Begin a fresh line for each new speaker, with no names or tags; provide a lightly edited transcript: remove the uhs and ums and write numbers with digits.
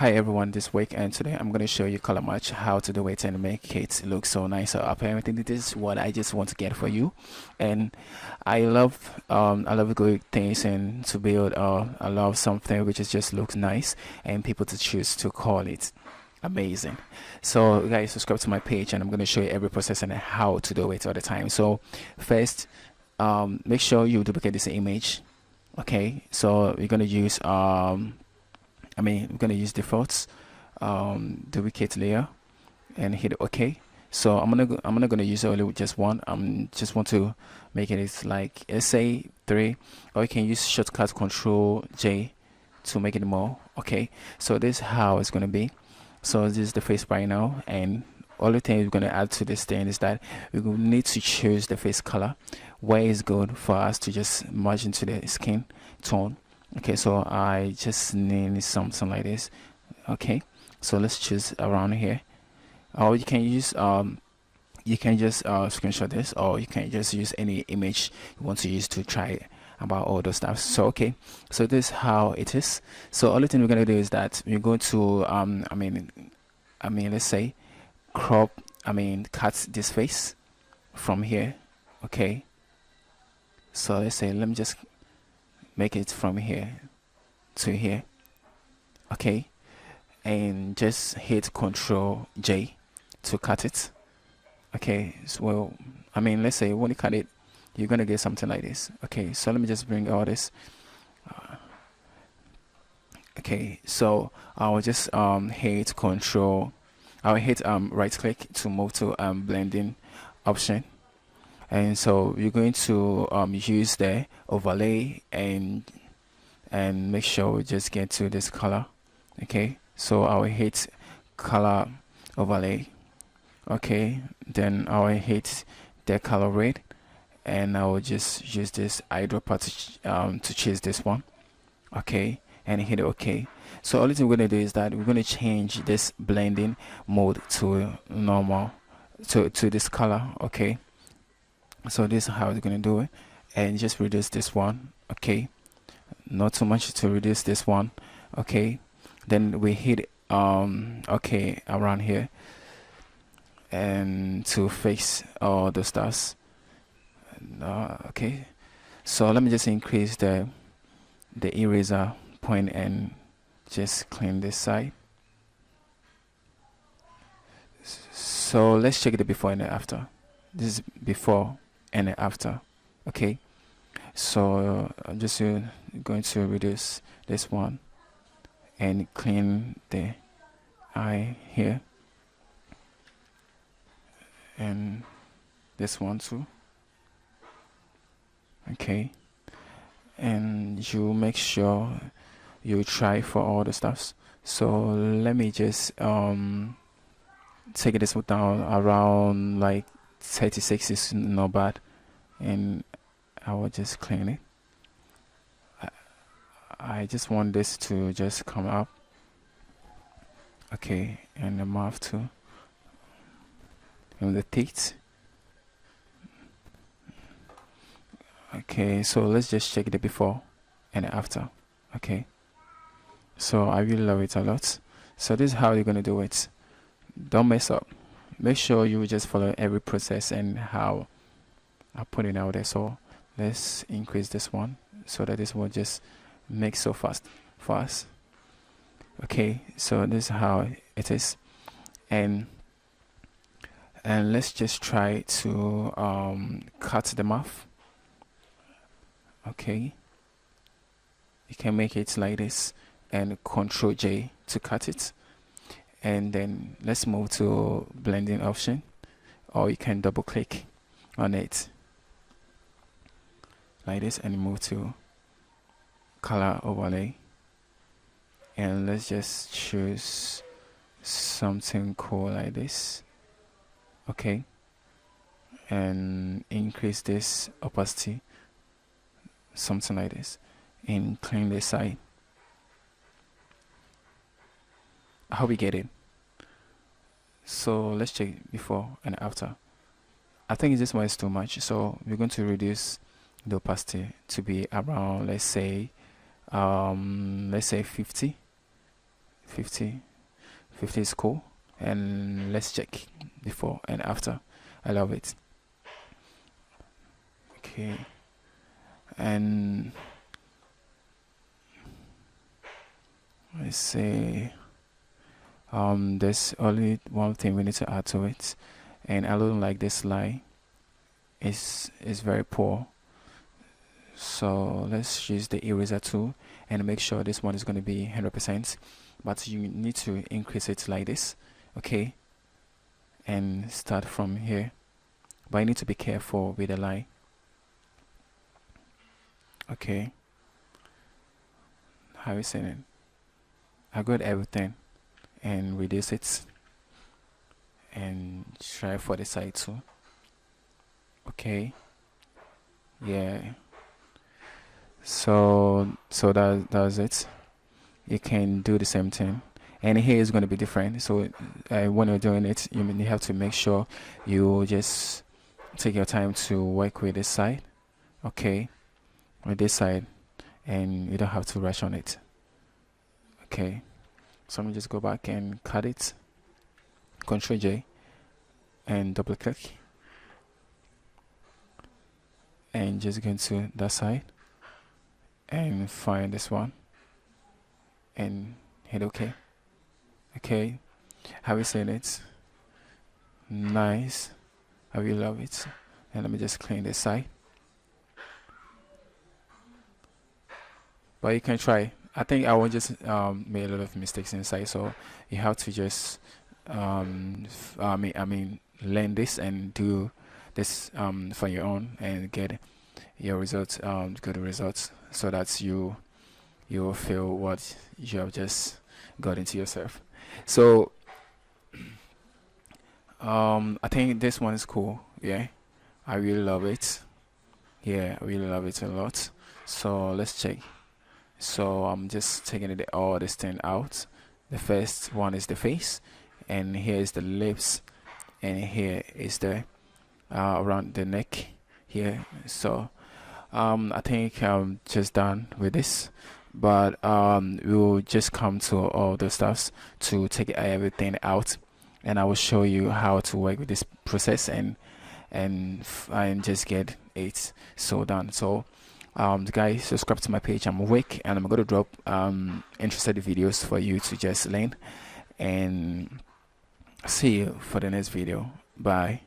Hi everyone, this week and today I'm going to show you color match, how to do it and make it look so nice. So apparently this is what I just want to get for you, and I love good things and to build I love something which is just looks nice and people to choose to call it amazing. So guys, subscribe to my page and I'm going to show you every process and how to do it all the time. So first, make sure you duplicate this image. Okay, so we're going to use we're gonna use defaults, duplicate layer, and hit OK. So I'm not gonna use only just one. Just want to make it like, let's say 3, or you can use shortcut Control J to make it more. Okay, so this is how it's gonna be. So this is the face right now, and all the things we're gonna add to this thing is that we will need to choose the face color, where is good for us to just merge into the skin tone. Okay, so I just need something like this. Okay, so let's choose around here, or you can use you can just screenshot this, or you can just use any image you want to use to try about all those stuff. So okay, so this is how it is. So only thing we're gonna do is that we're going to let's say cut this face from here. Okay, so let's say, let me just make it from here to here. Okay, and just hit Control J to cut it. Okay, so well, let's say when you cut it, you're gonna get something like this. Okay, so let me just bring all this. Okay, so I'll just hit Control, I'll hit right click to move to blending option, and so you're going to use the overlay and make sure we just get to this color. Okay, so I'll hit color overlay. Okay, then I'll hit the color rate, and I will just use this eyedropper to choose this one. Okay, and hit OK. So all thing we're going to do is that we're going to change this blending mode to normal, to this color. Okay, so this is how we're going to do it, and just reduce this one. Okay, not too much to reduce this one. Okay, then we hit okay around here, and to fix all the stars. Okay, so let me just increase the eraser point and just clean this side. So let's check the before and the after. This is before and the after. Okay, so I'm just going to reduce this one and clean the eye here, and this one too. Okay, and you make sure you try for all the stuffs. So let me just take this down around like 36 is not bad, and I will just clean it. I just want this to just come up. Okay, and the mouth too, and the teeth. Okay, so let's just check the before and the after. Okay, so I really love it a lot. So this is how you're gonna do it. Don't mess up. Make sure you just follow every process and how I put it out there. So let's increase this one so that this will just make so fast for us. Okay, so this is how it is, and let's just try to cut the mouth. Okay, you can make it like this and Control J to cut it, and then let's move to blending option, or you can double click on it like this and move to color overlay, and let's just choose something cool like this. Okay, and increase this opacity, something like this, and clean this side. I hope you get it. So let's check before and after. I think this one is too much, so we're going to reduce the opacity to be around, let's say 50. 50 50 is cool. And let's check before and after. I love it. Okay, and let's say there's only one thing we need to add to it, and I don't like this line. Is very poor. So let's use the eraser tool and make sure this one is going to be 100%, but you need to increase it like this. Okay, and start from here, but you need to be careful with the line. Okay, how you saying it? I got everything and reduce it and try for the side too. Okay, yeah, so that's it. You can do the same thing, and here is going to be different. So when you're doing it, you have to make sure you just take your time to work with this side. Okay, with this side, and you don't have to rush on it. Okay, so let me just go back and cut it. Ctrl J and double click, and just go into that side and find this one and hit OK. Okay, how you saying it? Nice. I really love it. And let me just clean this side. But you can try. I think I will just made a lot of mistakes inside, so you have to just I mean learn this and do this for your own and get your results, good results, so that you will feel what you have just got into yourself. So I think this one is cool. Yeah, I really love it. Yeah, I really love it a lot. So let's check. So I'm just taking all this thing out. The first one is the face, and here is the lips, and here is the around the neck here. So I think I'm just done with this, but we'll just come to all the stuffs to take everything out, and I will show you how to work with this process and just get it so done. So guys, subscribe to my page. I'm awake, and I'm going to drop interested videos for you to just learn, and see you for the next video. Bye.